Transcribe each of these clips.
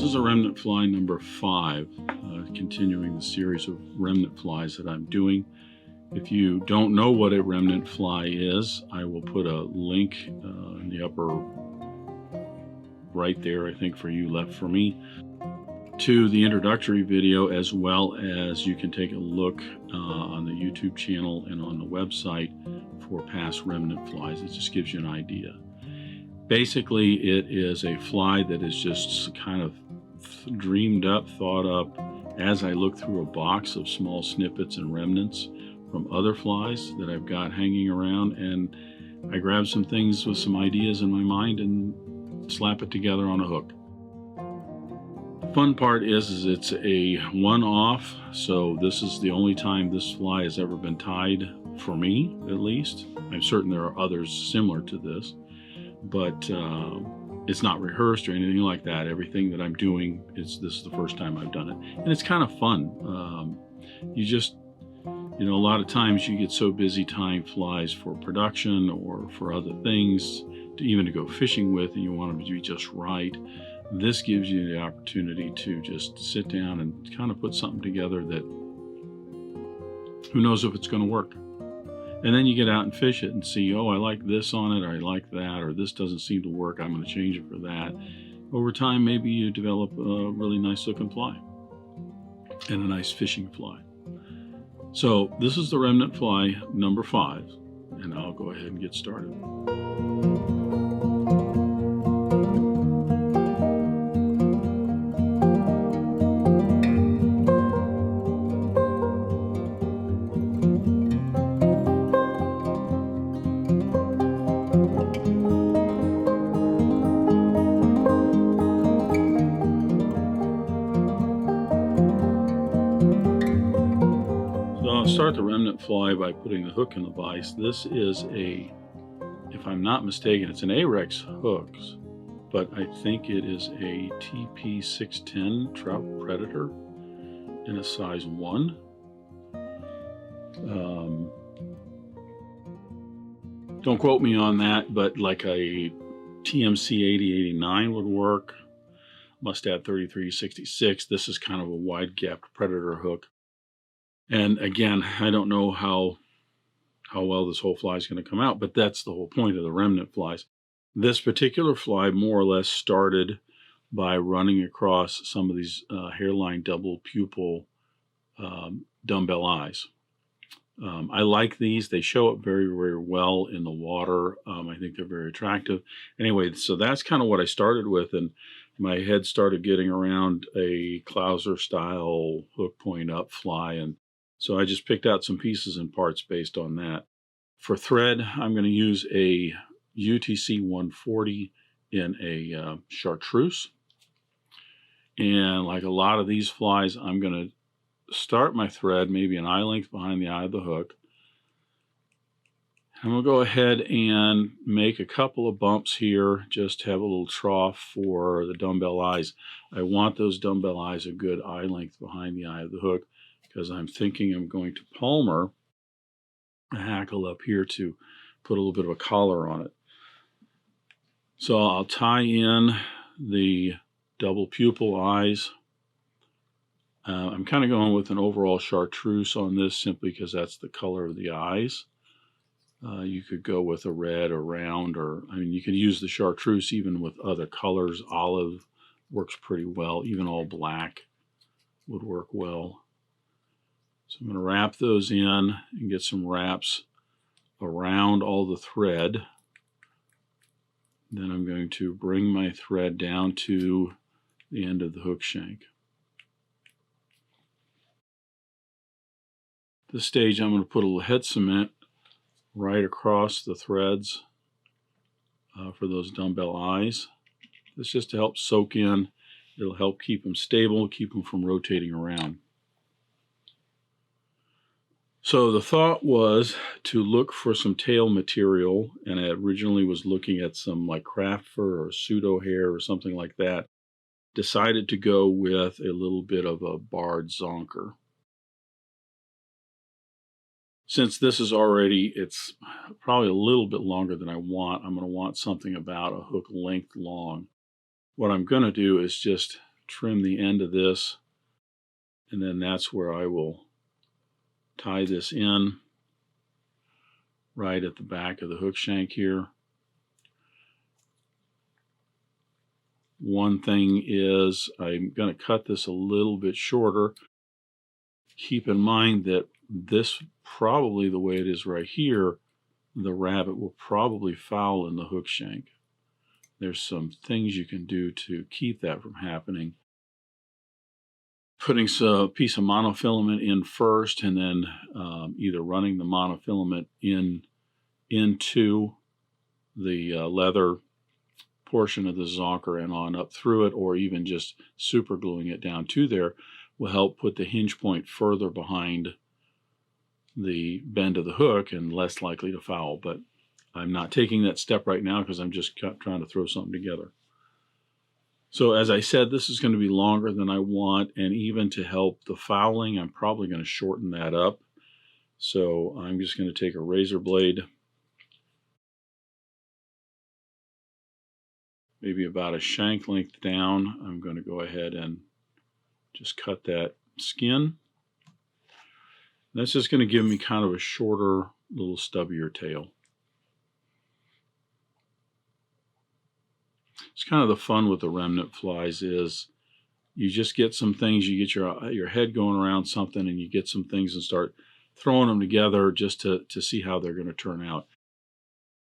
is a Remnant Fly number 5, continuing the series of Remnant Flies that I'm doing. If you don't know what a Remnant Fly is, I will put a link in the upper right there, I think for you, left for me, to the introductory video, as well as you can take a look on the YouTube channel and on the website for past Remnant Flies. It just gives you an idea. Basically, it is a fly that is just kind of dreamed up, thought up, as I look through a box of small snippets and remnants from other flies that I've got hanging around, and I grab some things with some ideas in my mind and slap it together on a hook. The fun part is it's a one-off, so this is the only time this fly has ever been tied, for me at least. I'm certain there are others similar to this, but it's not rehearsed or anything like that. Everything that I'm doing, this is the first time I've done it, and it's kind of fun. A lot of times you get so busy tying flies for production or for other things, even to go fishing with, and you want them to be just right. This gives you the opportunity to just sit down and kind of put something together that who knows if it's going to work. And then you get out and fish it and see, oh, I like this on it, or I like that, or this doesn't seem to work, I'm going to change it for that. Over time, maybe you develop a really nice looking fly and a nice fishing fly. So this is the Remnant Fly number 5, and I'll go ahead and get started. Start the Remnant Fly by putting the hook in the vise. This is if I'm not mistaken, it's an Arex hook, but I think it is a TP610 trout predator in a size 1. Don't quote me on that, but like a TMC 8089 would work. Mustad 3366. This is kind of a wide-gapped predator hook. And again, I don't know how well this whole fly is going to come out, but that's the whole point of the Remnant Flies. This particular fly more or less started by running across some of these Hareline double pupil dumbbell eyes. I like these. They show up very, very well in the water. I think they're very attractive. Anyway, so that's kind of what I started with, and my head started getting around a Clouser style hook point up fly, and so I just picked out some pieces and parts based on that. For thread, I'm going to use a UTC 140 in a Chartreuse. And like a lot of these flies, I'm going to start my thread maybe an eye length behind the eye of the hook. I'm going to go ahead and make a couple of bumps here, just to have a little trough for the dumbbell eyes. I want those dumbbell eyes a good eye length behind the eye of the hook, because I'm thinking I'm going to palmer a hackle up here to put a little bit of a collar on it. So I'll tie in the double pupil eyes. I'm kind of going with an overall Chartreuse on this simply because that's the color of the eyes. You could go with a red or round, or you could use the Chartreuse even with other colors. Olive works pretty well. Even all black would work well. So I'm going to wrap those in and get some wraps around all the thread. Then I'm going to bring my thread down to the end of the hook shank. At this stage, I'm going to put a little head cement right across the threads for those dumbbell eyes. This just to help soak in. It'll help keep them stable, keep them from rotating around. So the thought was to look for some tail material, and I originally was looking at some like craft fur or pseudo hair or something like that. Decided to go with a little bit of a barred zonker. Since this is already, it's probably a little bit longer than I want, I'm going to want something about a hook length long. What I'm going to do is just trim the end of this, and then that's where I will tie this in right at the back of the hook shank here. One thing is I'm going to cut this a little bit shorter. Keep in mind that this, probably the way it is right here, the rabbit will probably foul in the hook shank. There's some things you can do to keep that from happening. Putting a piece of monofilament in first, and then either running the monofilament into the leather portion of the zonker and on up through it, or even just super gluing it down to there, will help put the hinge point further behind the bend of the hook and less likely to foul. But I'm not taking that step right now because I'm just trying to throw something together. So as I said, this is going to be longer than I want, and even to help the fouling, I'm probably going to shorten that up. So I'm just going to take a razor blade, maybe about a shank length down. I'm going to go ahead and just cut that skin. That's just going to give me kind of a shorter, little stubbier tail. It's kind of the fun with the remnant flies is you just get some things, you get your head going around something, and you get some things and start throwing them together just to see how they're going to turn out.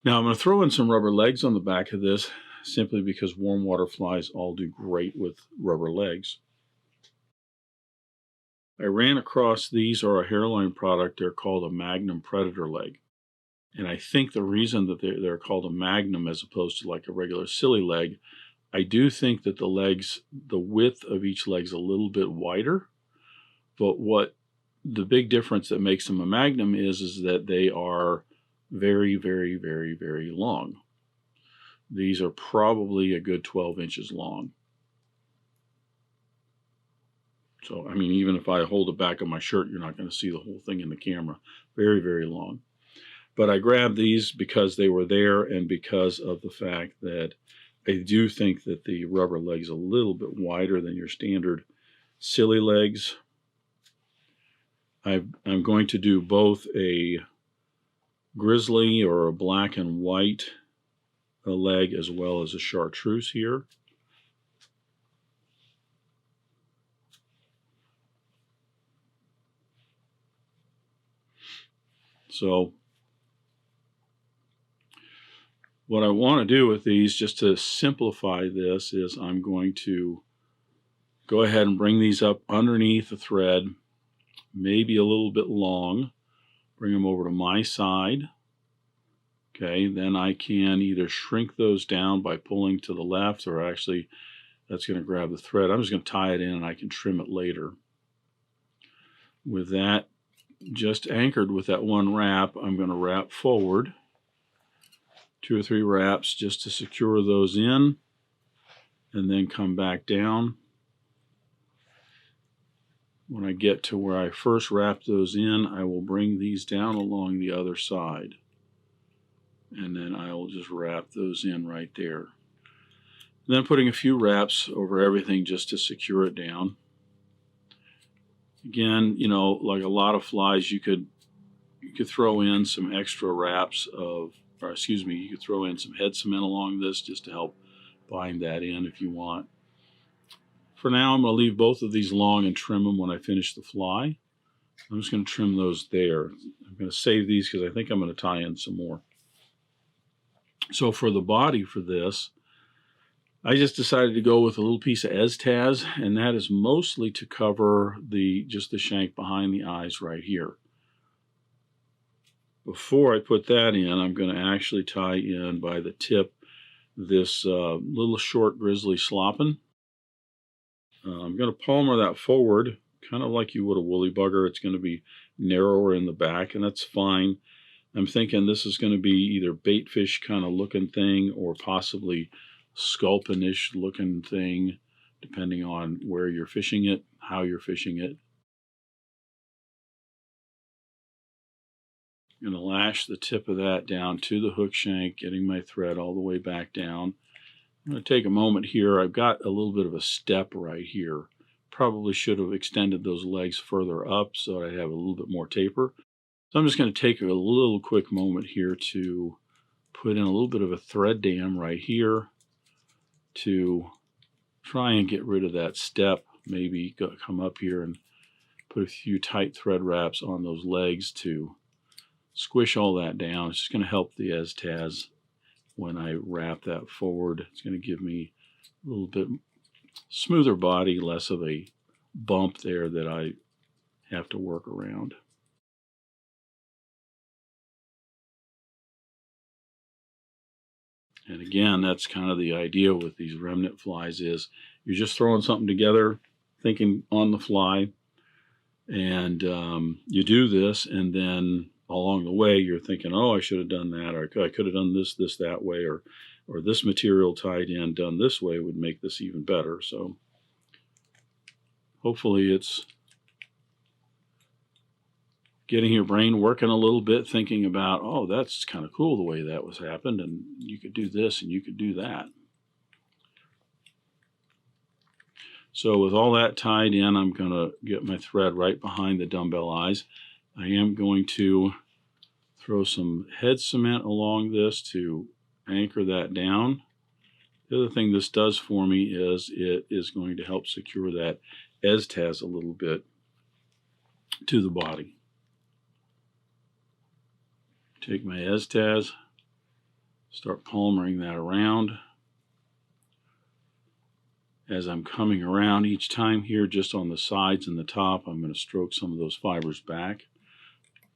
Now I'm going to throw in some rubber legs on the back of this, simply because warm water flies all do great with rubber legs. I ran across these are a Hareline product. They're called a Magnum Predator leg. And I think the reason that they're called a Magnum as opposed to like a regular Sili-leg, I do think that the legs, the width of each leg is a little bit wider. But what the big difference that makes them a Magnum is that they are very, very, very, very long. These are probably a good 12 inches long. So, I mean, even if I hold the back of my shirt, you're not going to see the whole thing in the camera. Very, very long. But I grabbed these because they were there and because of the fact that I do think that the rubber leg's a little bit wider than your standard Sili-legs. I'm going to do both a Grizzly or a black and white leg as well as a Chartreuse here. So what I want to do with these, just to simplify this, is I'm going to go ahead and bring these up underneath the thread, maybe a little bit long, bring them over to my side. Okay, then I can either shrink those down by pulling to the left, or actually that's going to grab the thread. I'm just going to tie it in and I can trim it later. With that just anchored with that one wrap, I'm going to wrap forward 2 or 3 wraps just to secure those in, and then come back down. When I get to where I first wrapped those in, I will bring these down along the other side, and then I will just wrap those in right there. And then putting a few wraps over everything just to secure it down. Again, you know, like a lot of flies, you could throw in some extra wraps of, or excuse me, you could throw in some head cement along this just to help bind that in if you want. For now, I'm going to leave both of these long and trim them when I finish the fly. I'm just going to trim those there. I'm going to save these because I think I'm going to tie in some more. So for the body for this, I just decided to go with a little piece of Estaz, and that is mostly to cover just the shank behind the eyes right here. Before I put that in, I'm going to actually tie in by the tip this little short Grizzly Schlappen. I'm going to palmer that forward, kind of like you would a woolly bugger. It's going to be narrower in the back, and that's fine. I'm thinking this is going to be either baitfish kind of looking thing or possibly sculpin-ish looking thing, depending on where you're fishing it, how you're fishing it. I'm going to lash the tip of that down to the hook shank, getting my thread all the way back down. I'm going to take a moment here. I've got a little bit of a step right here. Probably should have extended those legs further up so that I have a little bit more taper. So I'm just going to take a little quick moment here to put in a little bit of a thread dam right here to try and get rid of that step. Maybe come up here and put a few tight thread wraps on those legs to squish all that down. It's just going to help the Estaz when I wrap that forward. It's going to give me a little bit smoother body, less of a bump there that I have to work around. And again, that's kind of the idea with these remnant flies is you're just throwing something together, thinking on the fly, and you do this, and then along the way you're thinking, oh, I should have done that, or I could have done this that way, or this material tied in done this way would make this even better. So hopefully it's getting your brain working a little bit, thinking about, oh, that's kind of cool the way that was happened, and you could do this and you could do that. So with all that tied in, I'm going to get my thread right behind the dumbbell eyes. I am going to throw some head cement along this to anchor that down. The other thing this does for me is it is going to help secure that Estaz a little bit to the body. Take my Estaz, start palmering that around. As I'm coming around each time here, just on the sides and the top, I'm going to stroke some of those fibers back.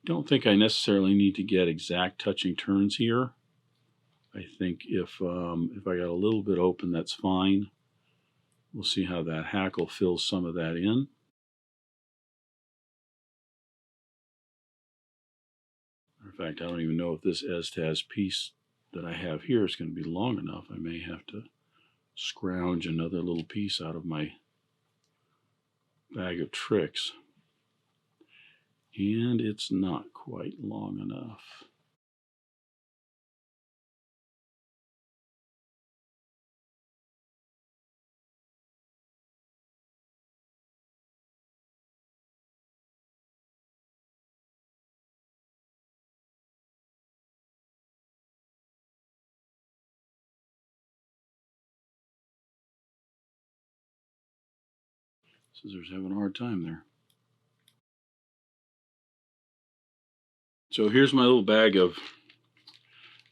Don't think I necessarily need to get exact touching turns here. I think if I got a little bit open, that's fine. We'll see how that hackle fills some of that in. In fact, I don't even know if this Estaz piece that I have here is going to be long enough. I may have to scrounge another little piece out of my bag of tricks. And it's not quite long enough. Scissors having a hard time there. So here's my little bag of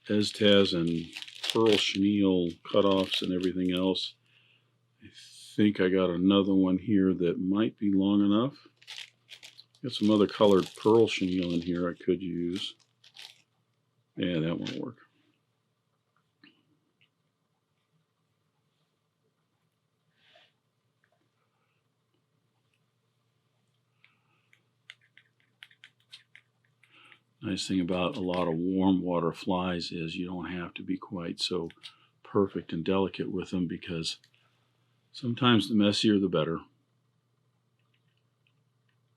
Estaz and pearl chenille cutoffs and everything else. I think I got another one here that might be long enough. Got some other colored pearl chenille in here I could use. Yeah, that won't work. Nice thing about a lot of warm water flies is you don't have to be quite so perfect and delicate with them, because sometimes the messier the better.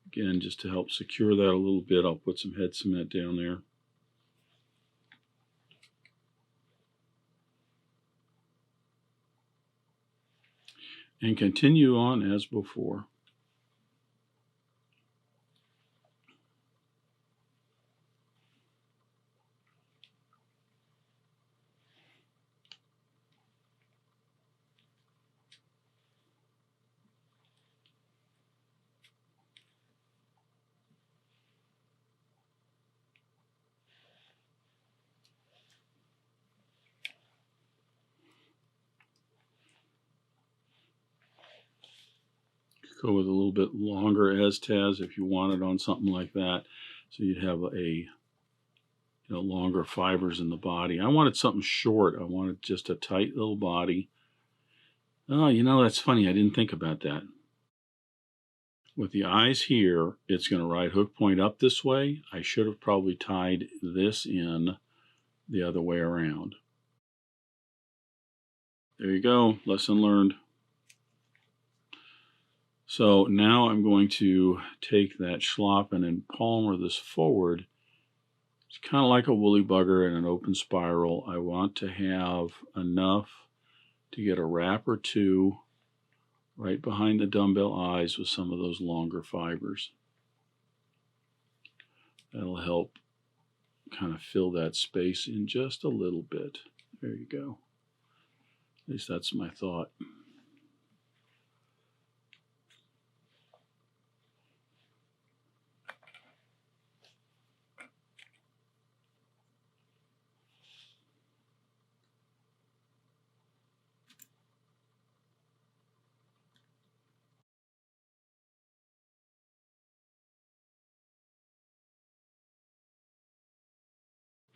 Again, just to help secure that a little bit, I'll put some head cement down there. And continue on as before. Go with a little bit longer Estaz if you wanted on something like that, so you'd have a longer fibers in the body. I wanted something short. I wanted just a tight little body. Oh, that's funny. I didn't think about that. With the eyes here, it's going to ride hook point up this way. I should have probably tied this in the other way around. There you go. Lesson learned. So now I'm going to take that Schlappen and palmer this forward. It's kind of like a woolly bugger in an open spiral. I want to have enough to get a wrap or two right behind the dumbbell eyes with some of those longer fibers. That'll help kind of fill that space in just a little bit. There you go. At least that's my thought.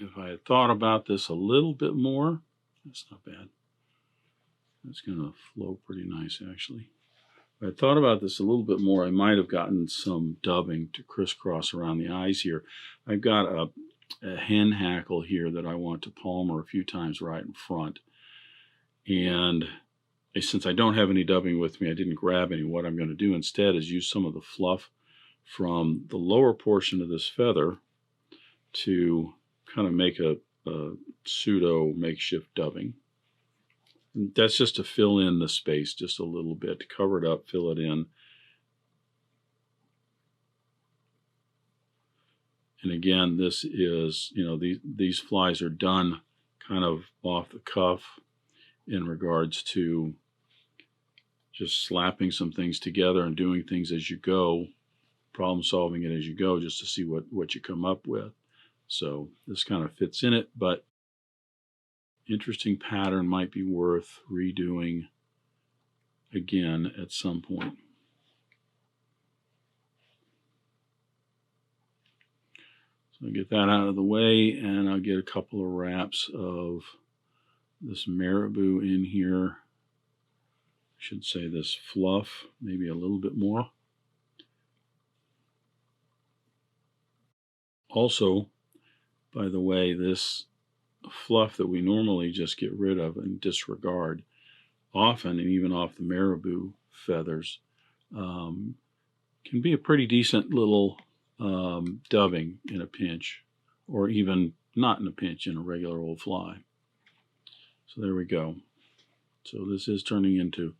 If I had thought about this a little bit more, that's not bad. That's going to flow pretty nice, actually. If I thought about this a little bit more, I might have gotten some dubbing to crisscross around the eyes here. I've got a hen hackle here that I want to palmer a few times right in front. And since I don't have any dubbing with me, I didn't grab any. What I'm going to do instead is use some of the fluff from the lower portion of this feather to kind of make a pseudo makeshift dubbing. And that's just to fill in the space just a little bit, to cover it up, fill it in. And again, this is, these flies are done kind of off the cuff in regards to just slapping some things together and doing things as you go, problem solving it as you go, just to see what you come up with. So this kind of fits in it, but interesting pattern, might be worth redoing again at some point. So I'll get that out of the way, and I'll get a couple of wraps of this marabou in here. I should say this fluff, maybe a little bit more. Also, by the way, this fluff that we normally just get rid of and disregard, often, and even off the marabou feathers, can be a pretty decent little dubbing in a pinch, or even not in a pinch in a regular old fly. So there we go. So this is turning into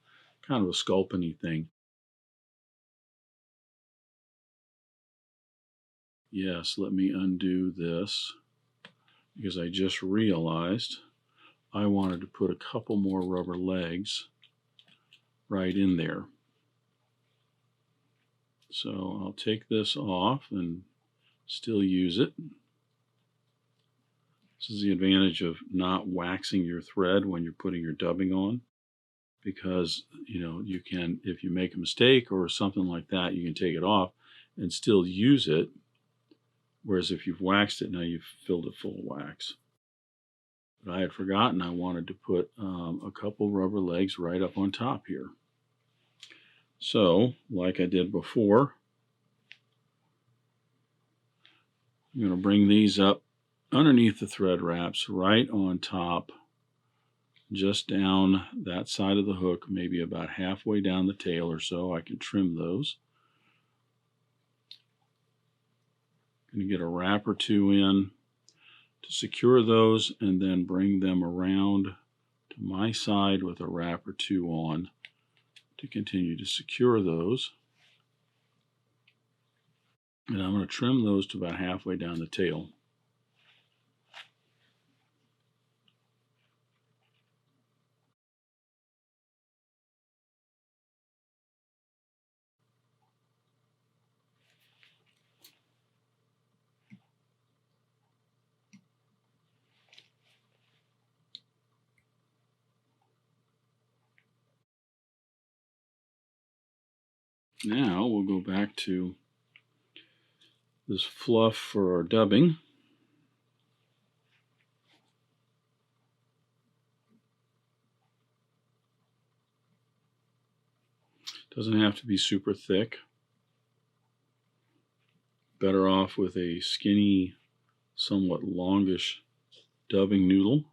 kind of a sculpin-y thing. Yes, let me undo this, because I just realized I wanted to put a couple more rubber legs right in there. So I'll take this off and still use it. This is the advantage of not waxing your thread when you're putting your dubbing on, because you can, if you make a mistake or something like that, you can take it off and still use it. Whereas if you've waxed it, now you've filled it full of wax. But I had forgotten I wanted to put a couple rubber legs right up on top here. So, like I did before, I'm going to bring these up underneath the thread wraps, right on top, just down that side of the hook, maybe about halfway down the tail or so. I can trim those. Going to get a wrap or two in to secure those, and then bring them around to my side with a wrap or two on to continue to secure those. And I'm going to trim those to about halfway down the tail. Now we'll go back to this fluff for our dubbing. Doesn't have to be super thick. Better off with a skinny, somewhat longish dubbing noodle.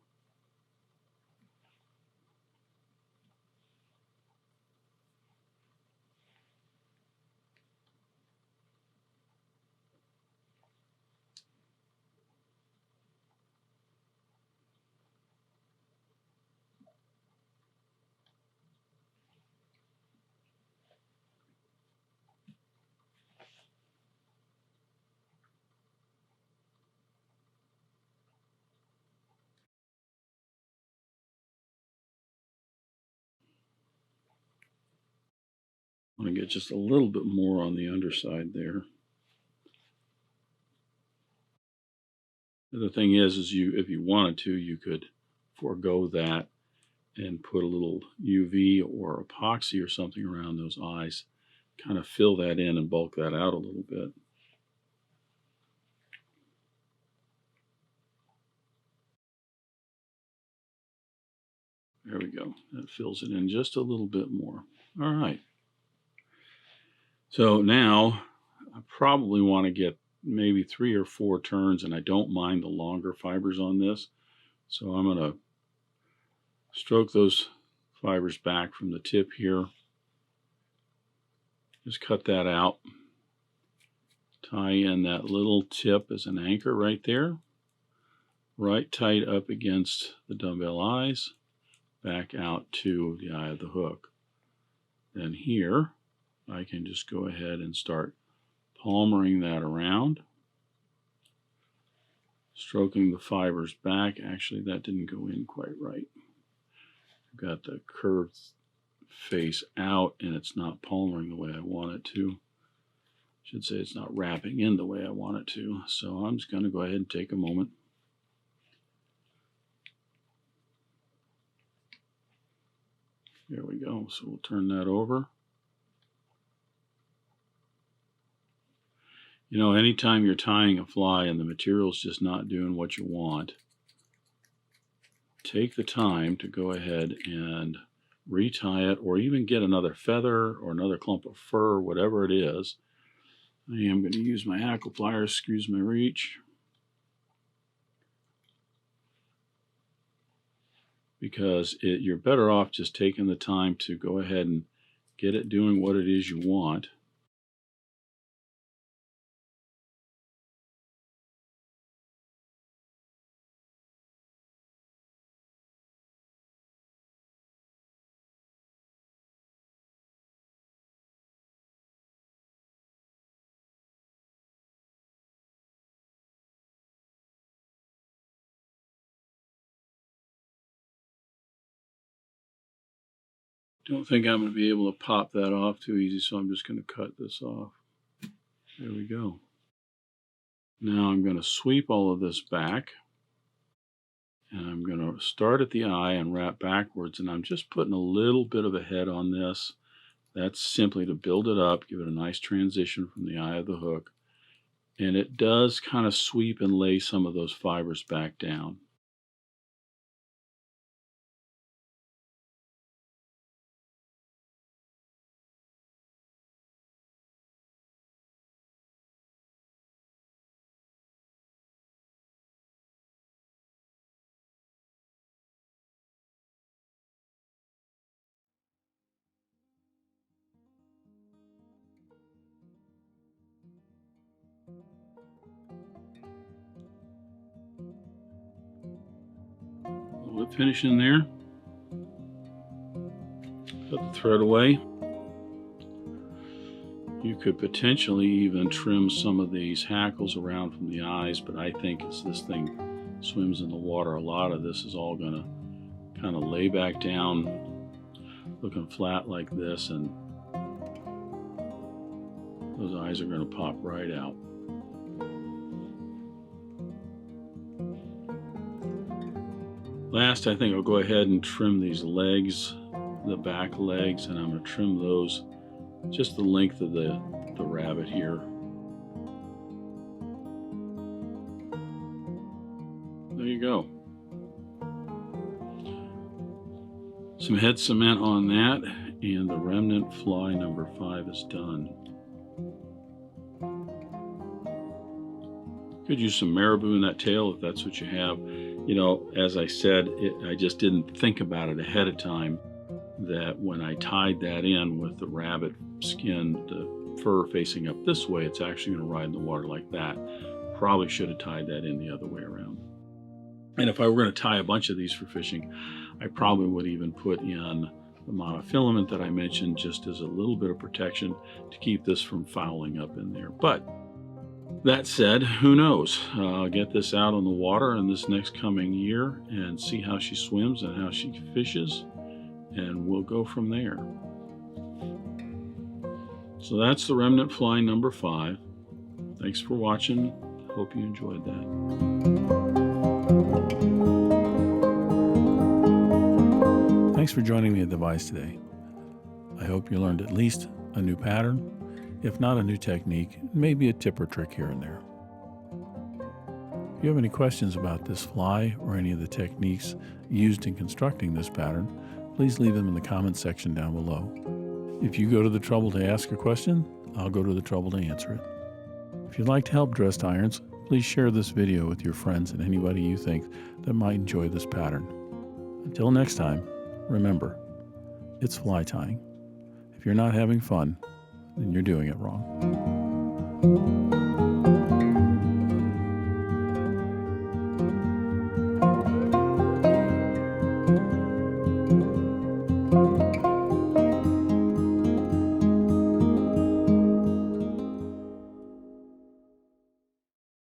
I want to get just a little bit more on the underside there. The thing is if you wanted to, you could forego that and put a little UV or epoxy or something around those eyes, kind of fill that in and bulk that out a little bit. There we go. That fills it in just a little bit more. All right. So now I probably want to get maybe 3 or 4 turns, and I don't mind the longer fibers on this. So I'm going to stroke those fibers back from the tip here. Just cut that out. Tie in that little tip as an anchor right there. Right tight up against the dumbbell eyes. Back out to the eye of the hook. Then here, I can just go ahead and start palmering that around. Stroking the fibers back. Actually, that didn't go in quite right. I've got the curved face out and it's not palmering the way I want it to. I should say it's not wrapping in the way I want it to. So I'm just going to go ahead and take a moment. There we go. So we'll turn that over. You know, anytime you're tying a fly and the material's just not doing what you want, take the time to go ahead and retie it, or even get another feather or another clump of fur, whatever it is. I am going to use my Hackle pliers, excuse my reach, because you're better off just taking the time to go ahead and get it doing what it is you want. Don't think I'm going to be able to pop that off too easy, so I'm just going to cut this off. There we go. Now I'm going to sweep all of this back, and I'm going to start at the eye and wrap backwards, and I'm just putting a little bit of a head on this. That's simply to build it up, give it a nice transition from the eye of the hook, and it does kind of sweep and lay some of those fibers back down. Lip finish in there. Put the thread away. You could potentially even trim some of these hackles around from the eyes, but I think as this thing swims in the water, a lot of this is all going to kind of lay back down, looking flat like this, and those eyes are going to pop right out. Last, I think I'll go ahead and trim these legs, the back legs, and I'm going to trim those just the length of the rabbit here. There you go. Some head cement on that, and the Remnant Fly number 5 is done. Could use some marabou in that tail if that's what you have. You know, as I said, I just didn't think about it ahead of time that when I tied that in with the rabbit skin, the fur facing up this way, it's actually going to ride in the water like that. Probably should have tied that in the other way around. And if I were going to tie a bunch of these for fishing, I probably would even put in the monofilament that I mentioned just as a little bit of protection to keep this from fouling up in there. But that said, who knows? I'll get this out on the water in this next coming year and see how she swims and how she fishes, and we'll go from there. So that's the Remnant Fly number 5. Thanks for watching. Hope you enjoyed that. Thanks for joining me at the Vise today. I hope you learned at least a new pattern, if not a new technique, maybe a tip or trick here and there. If you have any questions about this fly or any of the techniques used in constructing this pattern, please leave them in the comments section down below. If you go to the trouble to ask a question, I'll go to the trouble to answer it. If you'd like to help dressed irons, please share this video with your friends and anybody you think that might enjoy this pattern. Until next time, remember, it's fly tying. If you're not having fun, then you're doing it wrong.